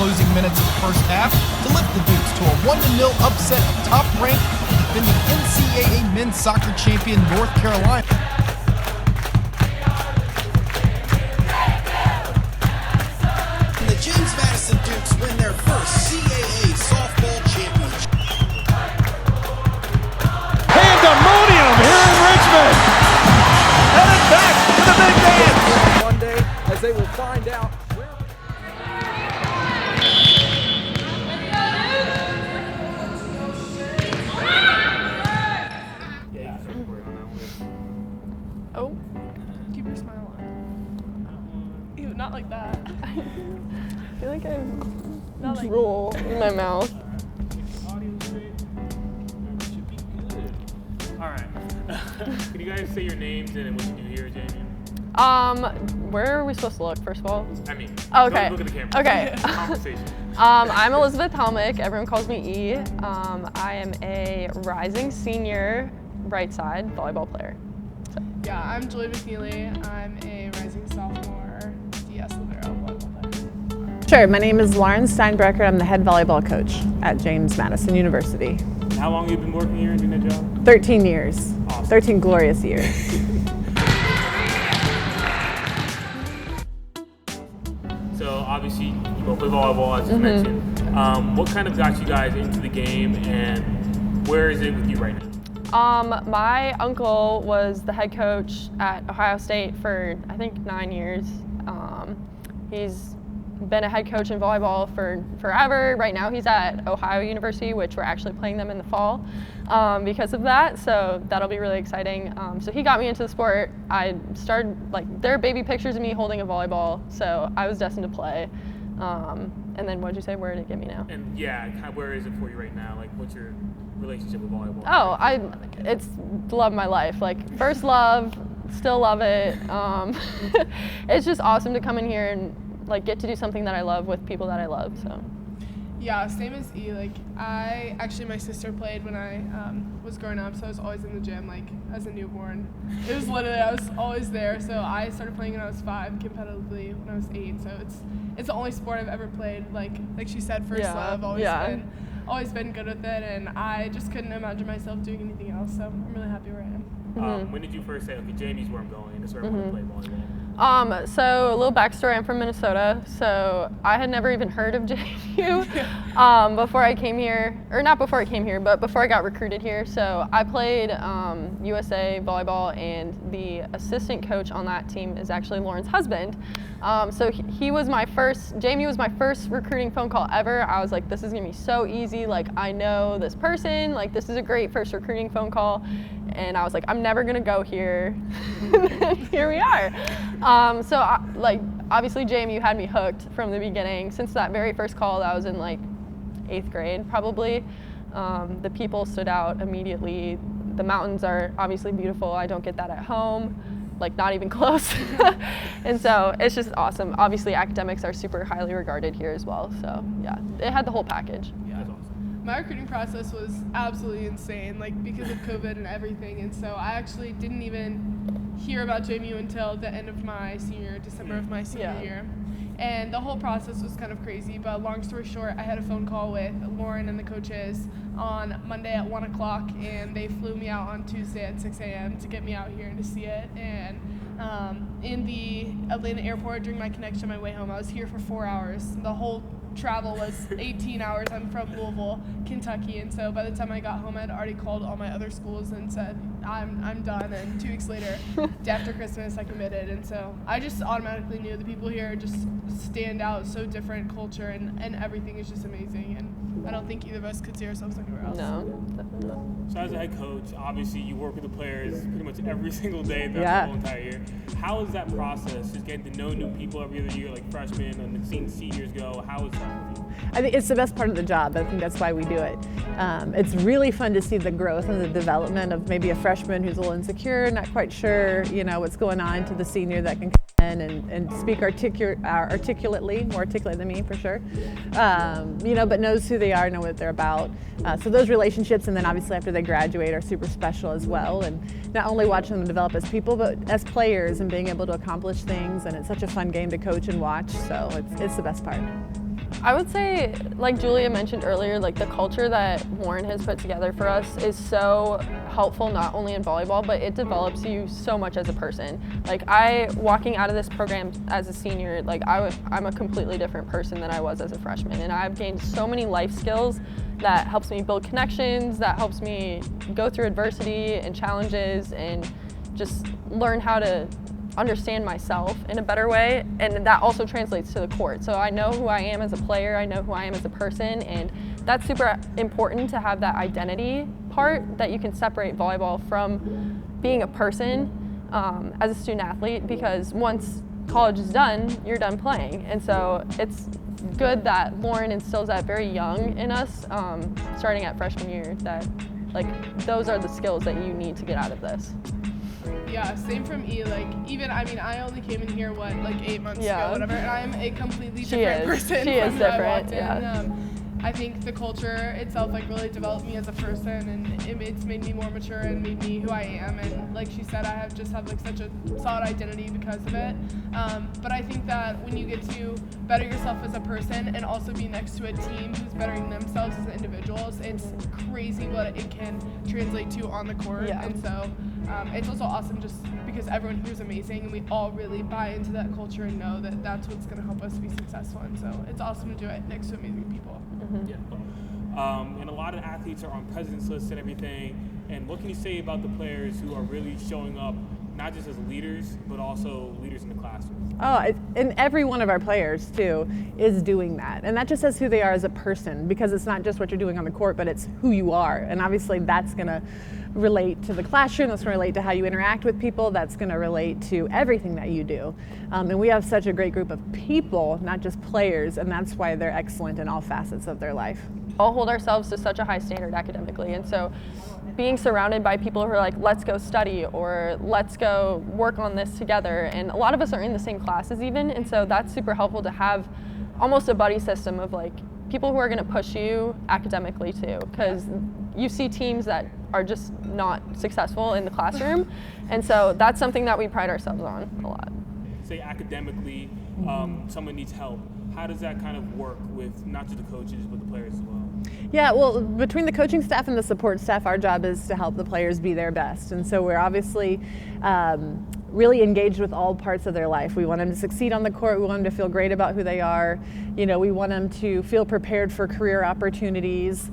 closing minutes of the first half to lift the Dukes to a 1-0 upset of top-ranked defending NCAA men's soccer champion North Carolina. And the James Madison Dukes win their first CAA softball championship. Pandemonium here in Richmond. Headed back to the big dance. Monday, as they will find out. Oh, keep your smile on. Ew, not like that. I feel like I have drool in my mouth. All right. Can you guys say your names and what you do here at JMU? Where are we supposed to look, first of all? I mean, okay. Look at the camera. Okay. Conversation. I'm Elizabeth Helmich. Everyone calls me E. I am a rising senior right side volleyball player. So. Yeah, I'm Julie McNeley. I'm a rising sophomore DS libero volleyball player. Sure, my name is Lauren Steinbrecher. I'm the head volleyball coach at James Madison University. How long have you been working here and doing that job? 13 years. Awesome. 13 glorious years. So obviously you both play volleyball, as you mentioned. What kind of got you guys into the game, and where is it with you right now? My uncle was the head coach at Ohio State for I think 9 years. He's been a head coach in volleyball for forever. Right now he's at Ohio University, which we're actually playing them in the fall because of that. So that'll be really exciting. So he got me into the sport. I started, there are baby pictures of me holding a volleyball, so I was destined to play. And then what'd you say, where did it get me now? And yeah, where is it for you right now? Like, what's your relationship with volleyball? Oh, it's the love of my life. First love, still love it. It's just awesome to come in here and get to do something that I love with people that I love. So. Yeah, same as E. My sister played when I was growing up, so I was always in the gym, as a newborn. It was literally, I was always there. So I started playing when I was 5, competitively when I was 8. So it's the only sport I've ever played. Like she said, first love, always been good with it, and I just couldn't imagine myself doing anything else. So I'm really happy where I am. When did you first say, okay, JMU's where I'm going, this is where I want to play volleyball? So a little backstory, I'm from Minnesota, so I had never even heard of JMU before I came here, or not before I came here, but before I got recruited here. So I played USA volleyball, and the assistant coach on that team is actually Lauren's husband. So he was my first, JMU was my first recruiting phone call ever. I was like, this is gonna be so easy, I know this person, this is a great first recruiting phone call. And I was like, I'm never gonna go here. And here we are. Obviously JMU had me hooked from the beginning. Since that very first call, I was in 8th grade probably. The people stood out immediately. The mountains are obviously beautiful. I don't get that at home, not even close. And so it's just awesome. Obviously academics are super highly regarded here as well. So yeah, it had the whole package. Yeah, that's awesome. My recruiting process was absolutely insane, because of COVID and everything. And so I actually didn't even hear about JMU until the end of my December of my senior year. And the whole process was kind of crazy, but long story short, I had a phone call with Lauren and the coaches on Monday at 1 o'clock, and they flew me out on Tuesday at 6 a.m. to get me out here and to see it. And in the Atlanta airport during my connection on my way home, I was here for 4 hours. The whole travel was 18 hours. I'm from Louisville, Kentucky, and so by the time I got home, I'd already called all my other schools and said, I'm done. And 2 weeks later, day after Christmas, I committed. And so I just automatically knew the people here just stand out, so different culture, and everything is just amazing. And I don't think either of us could see ourselves anywhere else. No, definitely not. So as a head coach, obviously you work with the players pretty much every single day throughout the whole entire year. How is that process, just getting to know new people every other year, like freshmen, and seeing seniors go? How is that for you? I think it's the best part of the job. I think that's why we do it. It's really fun to see the growth and the development of maybe a freshman who's a little insecure, not quite sure, what's going on, to the senior that can come in and speak articulately, more articulate than me for sure, but knows who they are, know what they're about. So those relationships, and then obviously after they graduate, are super special as well. And not only watching them develop as people, but as players, and being able to accomplish things. And it's such a fun game to coach and watch. So it's the best part. I would say, like Julia mentioned earlier, like the culture that Lauren has put together for us is so helpful, not only in volleyball, but it develops you so much as a person. Like walking out of this program as a senior, like I'm a completely different person than I was as a freshman, and I've gained so many life skills that helps me build connections, that helps me go through adversity and challenges and just learn how to understand myself in a better way, and that also translates to the court. So I know who I am as a player, I know who I am as a person, and that's super important to have that identity part that you can separate volleyball from being a person as a student athlete, because once college is done, you're done playing. And so it's good that Lauren instills that very young in us, starting at freshman year, that like those are the skills that you need to get out of this. Yeah, same from E. Like, even, I mean, I only came in here, like 8 months ago, whatever, and I'm a completely different person from when I walked in. I think the culture itself, like, really developed me as a person, and it's made me more mature and made me who I am. And like she said, I just have like such a solid identity because of it. But I think that when you get to better yourself as a person and also be next to a team who's bettering themselves as individuals, it's crazy what it can translate to on the court. Yeah. And so it's also awesome just because everyone here is amazing, and we all really buy into that culture and know that that's what's going to help us be successful. And so it's awesome to do it next to amazing people. Yeah. And a lot of athletes are on president's lists and everything. And what can you say about the players who are really showing up, not just as leaders, but also leaders in the classroom? Oh, and every one of our players, too, is doing that. And that just says who they are as a person, because it's not just what you're doing on the court, but it's who you are. And obviously that's going to relate to the classroom, that's going to relate to how you interact with people, that's going to relate to everything that you do. And we have such a great group of people, not just players, and that's why they're excellent in all facets of their life. All hold ourselves to such a high standard academically, and so being surrounded by people who are like, let's go study, or let's go work on this together, and a lot of us are in the same classes even, and so that's super helpful to have almost a buddy system of like people who are going to push you academically too, because you see teams that are just not successful in the classroom, and so that's something that we pride ourselves on a lot. Say academically, someone needs help. How does that kind of work with not just the coaches, but the players as well? Yeah, well, between the coaching staff and the support staff, our job is to help the players be their best. And so we're obviously really engaged with all parts of their life. We want them to succeed on the court. We want them to feel great about who they are. You know, we want them to feel prepared for career opportunities.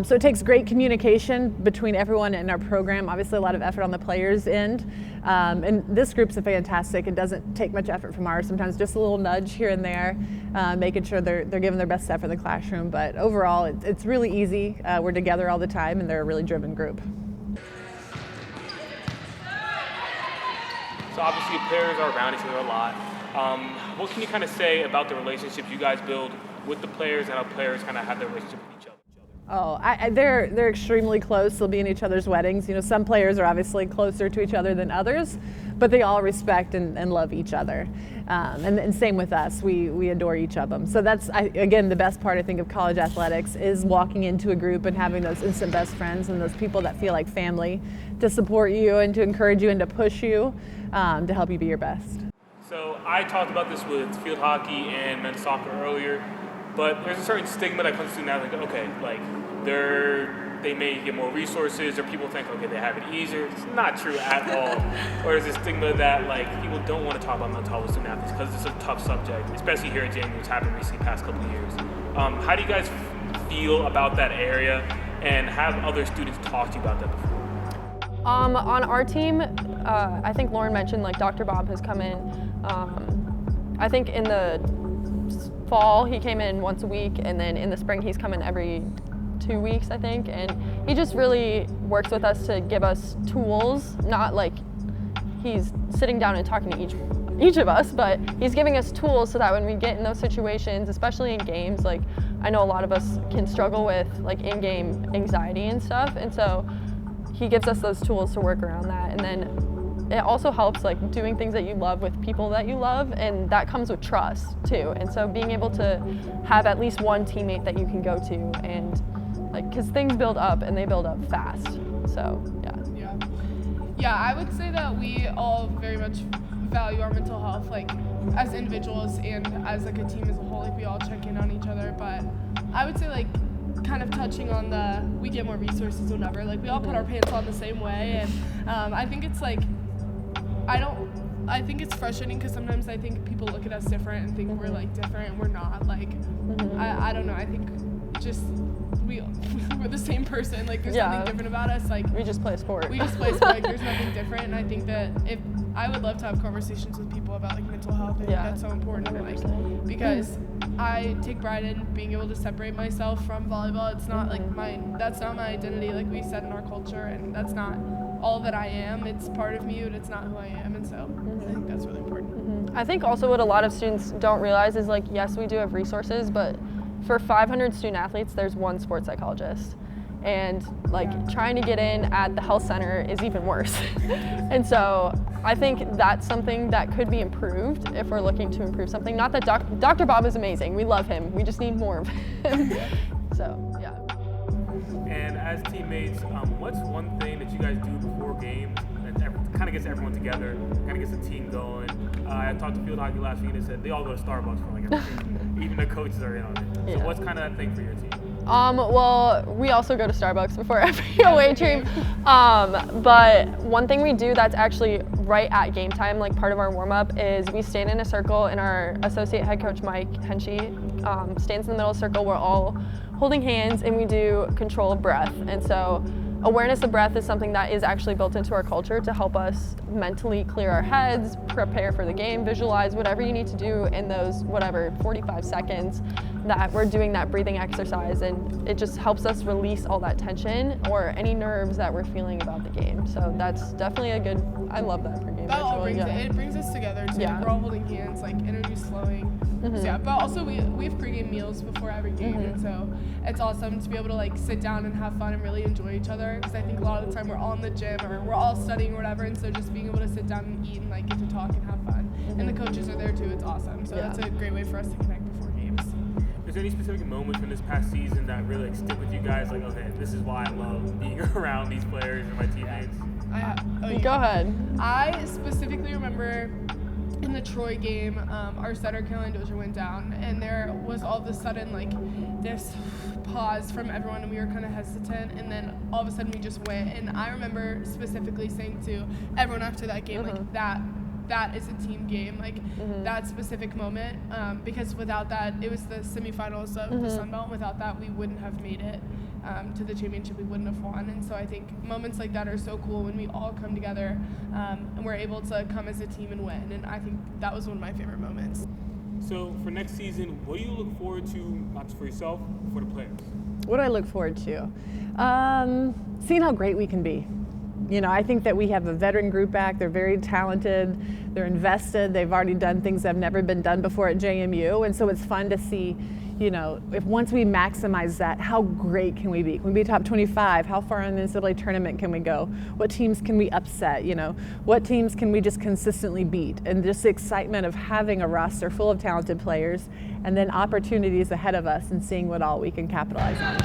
So it takes great communication between everyone in our program. Obviously, a lot of effort on the players' end. And this group's fantastic. It doesn't take much effort from ours. Sometimes just a little nudge here and there, making sure they're giving their best effort in the classroom. But overall, it's really easy. We're together all the time, and they're a really driven group. So obviously players are around each other a lot. What can you kind of say about the relationships you guys build with the players and how players kind of have their relationship with each other? Oh, they're extremely close. They'll be in each other's weddings. You know, some players are obviously closer to each other than others, but they all respect and love each other. And same with us. We adore each of them. So that's, again, the best part, I think, of college athletics is walking into a group and having those instant best friends and those people that feel like family to support you and to encourage you and to push you to help you be your best. So I talked about this with field hockey and men's soccer earlier, but there's a certain stigma that comes to now, like, okay, like they may get more resources, or people think, okay, they have it easier. It's not true at all. Or there's a stigma that like people don't want to talk about mental health with student athletes because it's a tough subject, especially here at JMU. It's happened recently, past couple of years. How do you guys feel about that area, and have other students talk to you about that before? On our team, I think Lauren mentioned like Dr. Bob has come in. I think in the fall he came in once a week, and then in the spring he's come in every 2 weeks, I think, and he just really works with us to give us tools, not like he's sitting down and talking to each of us, but he's giving us tools so that when we get in those situations, especially in games, like I know a lot of us can struggle with like in-game anxiety and stuff, and so he gives us those tools to work around that. And then it also helps like doing things that you love with people that you love, and that comes with trust too. And so being able to have at least one teammate that you can go to, and like, because things build up and they build up fast. So yeah, I would say that we all very much value our mental health. Like, as individuals and as like a team as a whole, like we all check in on each other. But I would say like kind of touching on we get more resources whenever, like we all put our pants on the same way, and I think it's like, I think it's frustrating because sometimes I think people look at us different and think we're like different, and we're not. Like, I don't know, I think just we're the same person, like there's nothing different about us, like we just play sport. Like there's nothing different, and I think that if I would love to have conversations with people about like mental health. I think that's so important, like, because I take pride in being able to separate myself from volleyball. It's not like that's not my identity, like we said in our culture, and that's not all that I am. It's part of me, but it's not who I am, and so I think that's really important. I think also what a lot of students don't realize is like, yes, we do have resources, but for 500 student athletes, there's one sports psychologist. And like trying to get in at the health center is even worse. And so I think that's something that could be improved if we're looking to improve something. Not that Dr. Bob is amazing, we love him, we just need more of him. So, yeah. And as teammates, what's one thing that you guys do before games that kind of gets everyone together, kind of gets the team going? I talked to field hockey last week and they said they all go to Starbucks for like everything. Even the coaches are in on it. So what's kind of that thing for your team? Well, we also go to Starbucks before every away team. But one thing we do that's actually right at game time, like part of our warm-up, is we stand in a circle, and our associate head coach, Mike Helmich, stands in the middle of the circle. We're all holding hands, and we do control of breath. And so awareness of breath is something that is actually built into our culture to help us mentally clear our heads, prepare for the game, visualize whatever you need to do in those 45 seconds that we're doing that breathing exercise, and it just helps us release all that tension or any nerves that we're feeling about the game. So that's definitely I love that for game. That all it brings us together too. Yeah. We're all holding hands, like energy's flowing. So, yeah, but also we have pregame meals before every game, and so it's awesome to be able to like sit down and have fun and really enjoy each other, because I think a lot of the time we're all in the gym or we're all studying or whatever, and so just being able to sit down and eat and like get to talk and have fun, and the coaches are there too. It's awesome. So that's a great way for us to connect before games. Is there any specific moments from this past season that really like stick with you guys? Like, okay, this is why I love being around these players and my teammates. Go ahead. I specifically remember in the Troy game, our setter Caroline Dozier went down, and there was all of a sudden like this pause from everyone, and we were kind of hesitant, and then all of a sudden we just went. And I remember specifically saying to everyone after that game, like that is a team game, like that specific moment, because without that, it was the semifinals of the Sun Belt. Without that, we wouldn't have made it to the championship. We wouldn't have won. And so I think moments like that are so cool when we all come together and we're able to come as a team and win. And I think that was one of my favorite moments. So for next season, what do you look forward to, not just for yourself, but for the players? What do I look forward to? Seeing how great we can be. You know, I think that we have a veteran group back. They're very talented. They're invested. They've already done things that have never been done before at JMU. And so it's fun to see, you know, if once we maximize that, how great can we be? Can we be top 25? How far in the NCAA tournament can we go? What teams can we upset? You know, what teams can we just consistently beat? And just the excitement of having a roster full of talented players, and then opportunities ahead of us, and seeing what all we can capitalize on.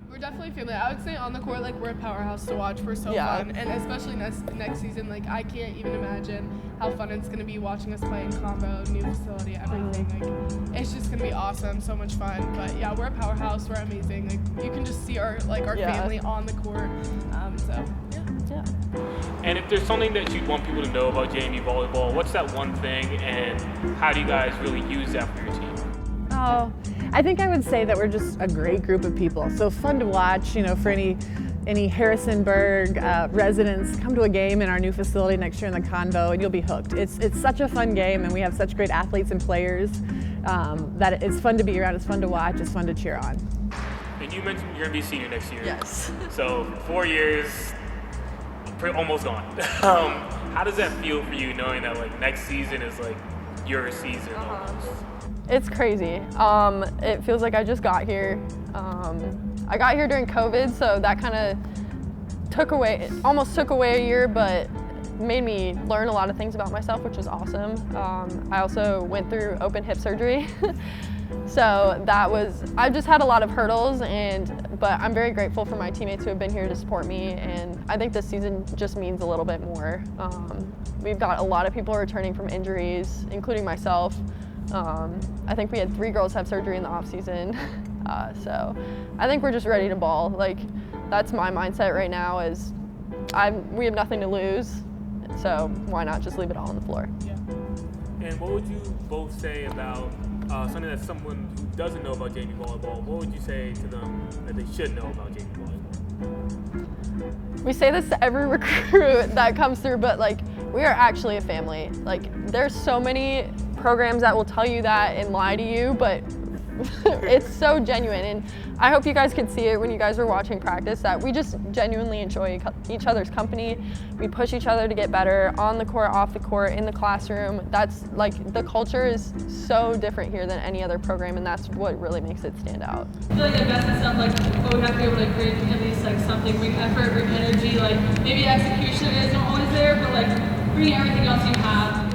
We're definitely family. I would say on the court, like, we're a powerhouse to watch. We're so fun, and especially next season, like, I can't even imagine how fun it's going to be watching us play in combo, new facility, everything. Like, it's just going to be awesome, so much fun. But yeah, we're a powerhouse. We're amazing. Like, you can just see our family on the court. So yeah. And if there's something that you'd want people to know about JMU Volleyball, what's that one thing, and how do you guys really use that for your team? Oh, I think I would say that we're just a great group of people. So fun to watch, you know, for any Harrisonburg residents, come to a game in our new facility next year in the Convo, and you'll be hooked. It's such a fun game, and we have such great athletes and players that it's fun to be around, it's fun to watch, it's fun to cheer on. And you mentioned you're going to be a senior next year. Yes. So 4 years, almost gone. How does that feel for you, knowing that like next season is like your season almost? It's crazy. It feels like I just got here. I got here during COVID, so that kind of almost took away a year, but made me learn a lot of things about myself, which was awesome. I also went through open hip surgery. So I just had a lot of hurdles, but I'm very grateful for my teammates who have been here to support me, and I think this season just means a little bit more. We've got a lot of people returning from injuries, including myself. I think we had 3 girls have surgery in the off season. So I think we're just ready to ball. Like, that's my mindset right now is we have nothing to lose, so why not just leave it all on the floor? Yeah. And what would you both say about something that someone who doesn't know about JMU Volleyball, what would you say to them that they should know about JMU Volleyball? We say this to every recruit that comes through, but like, we are actually a family. Like, there's so many programs that will tell you that and lie to you, but it's so genuine, and I hope you guys could see it when you guys were watching practice, that we just genuinely enjoy each other's company. We push each other to get better on the court, off the court, in the classroom. That's like, the culture is so different here than any other program, and that's what really makes it stand out. I feel like the best is stuff like, we have to be able to bring at least like something, bring effort, bring energy, like maybe execution isn't always there, but like bring everything else you have.